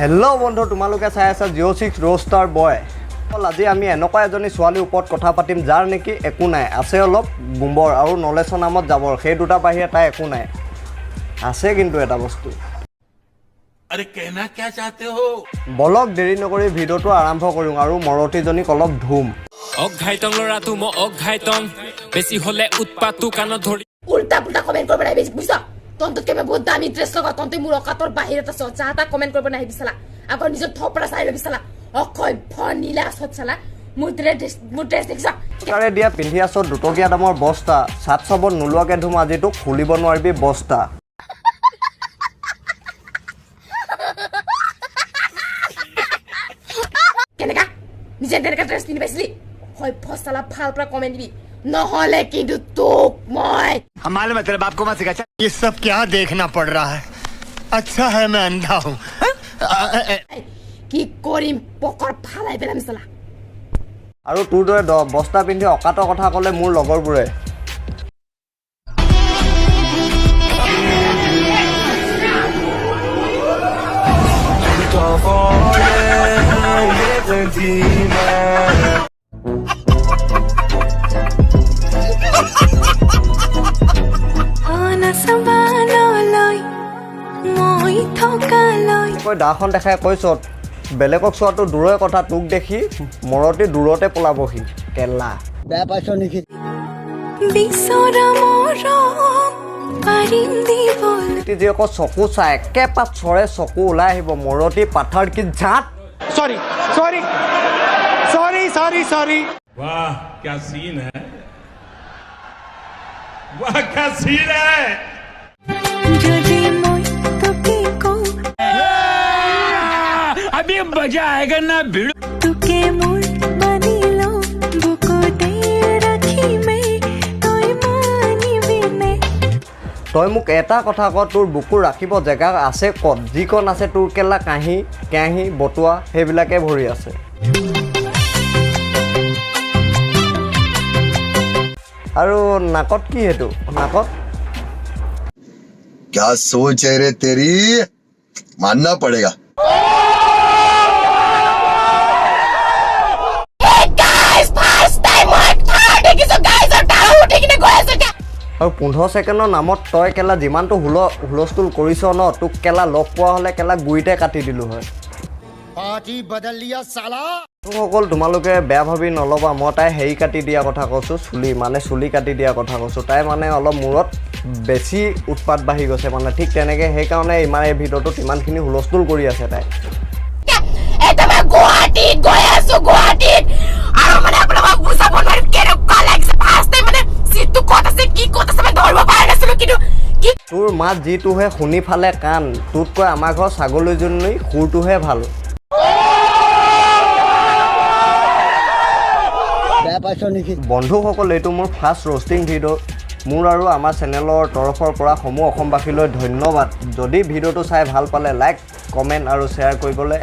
Hello' বন্ধু, তোমালোকে চাই আছা জিঅ' 6 ৰোষ্টাৰ বয়। আজি আমি এনেকুৱা এজনী ছোৱালীৰ ওপৰত কথা পাতিম যাৰ নেকি একো নাই, আছে অলপ গোবৰ আৰু নলেজৰ নামত জাবৰ, সেই দুটা বাহিৰে তাই একো নাই। আছে কিন্তু এটা বস্তু। अरे कहना क्या चाहते हो? বলক দেৰি নকৰি ভিডিঅ'টো আৰম্ভ কৰোঁ আৰু মৰতীজনীক অলপ ধুম। অঘাইতং লৰাটো মই অঘাইতং, বেছি হলে উৎপাতটো কাণত ধৰি উল্টা পুল্টা কমেন্ট করবে না বেশি বুঝছো তন্তকে আমি বহুত দামি ড্রেস লগা তন্তে মোর অকাতর বাহিরে আছো যা তা কমেন্ট করবে না হিবিছালা আগর নিজের থপড়া চাই লবিছালা অক্ষয় ফনিলা সচ্ছালা মোৰ ড্ৰেছ দেখিছা চৰকাৰে দিয়া পিন্ধি আছ দুটকীয়া দামৰ বস্তা, চাট চাবত নোলোৱাকৈ ধুম আজি তোক খুলিব নোৱাৰিবি বস্তা। কেনেকা নিজে কেনেকা ড্ৰেছ পিন্ধি পাইছিলি হয় ফসালা ভাল পৰা কমেন্ট দিবি নহলে কিন্তু তোক মই हमारे मतलब बाप को मत सिखा। ये सब क्या देखना पड़ रहा है? अच्छा है मैं अंधा हूँ। কি কৰিম পকৰ ফালাই পেলাম চালা আৰু তোৰ দৰে বস্তা পিন্ধি অকাতৰ কথা ক'লে মোৰ লগৰবোৰে দাখন দেখাই কৈছ বেলেগক চোৱাটো দূৰৰে কথা, তোক দেখি মৰতি দূৰতে পলাবহি কেলা। বেয়া পাইছ নেকি? যি আকৌ চকু চাই একেপাত চৰে চকু ওলাই আহিব মৰতি পাথাৰ কি ঝাট। Sorry sorry sorry sorry sorry. वाह क्या सीन है, वाह क्या सीन है। अभी मजा आएगा ना भिड़ তই মোক এটা কথা ক, তোৰ বুকু ৰাখিব জেগা আছে ক'ত? যিকণ আছে তোৰ কেলা কাঁহী কেঁহী বটোৱা সেইবিলাকে ভৰি আছে। আৰু নাকত কি সেইটো? নাকত क्या सोच है रे तेरी, मानना पड़ेगा। আৰু 15 ছেকেণ্ডৰ নামত তই কেলা যিমানটো হুলস্থুল কৰিছ ন, তোক কেলা লগ পোৱা হ'লে কেলা গুৰিতে কাটি দিলোঁ হয়। पार्टी बदल लिया साला। সকল তোমালোকে বেয়া ভাবি নল'বা, মই তাই হেৰি কাটি দিয়া কথা কৈছোঁ, চুলি কাটি দিয়া কথা কৈছোঁ। তাই মানে অলপ মূৰত বেছি উৎপাত বাঢ়ি গৈছে মানে, ঠিক তেনেকৈ সেইকাৰণে ইমান এই ভিডিঅ'টোত ইমানখিনি হুলস্থুল কৰি আছে তাই। এটা মই গুৱাহাটীত গৈ আছো গুৱাহাটীত আৰু মানে আপোনাক বুজাব নোৱাৰিম কেনেকুৱা লাগিছে ফাৰ্ষ্ট টাইম মানে সিটো ক'ত আছে কি ক'ত আছে মই ধৰিব পৰা নাছিলো কিন্তু কি তোৰ মাত যিটোহে শুনি ফালে কাণ, তোতকৈ আমাৰ ঘৰ ছাগলীজনী সুৰটোহে ভাল। বেয়া পাইছ নেকি? বন্ধুসকল, এইটো মোৰ ফাৰ্ষ্ট ৰ'ষ্টিং ভিডিঅ'। মোৰ আৰু আমাৰ চেনেলৰ তৰফৰ পৰা সমূহ অসমবাসীলৈ ধন্যবাদ। যদি ভিডিঅ'টো চাই ভাল পালে লাইক কমেণ্ট আৰু শ্বেয়াৰ কৰিবলৈ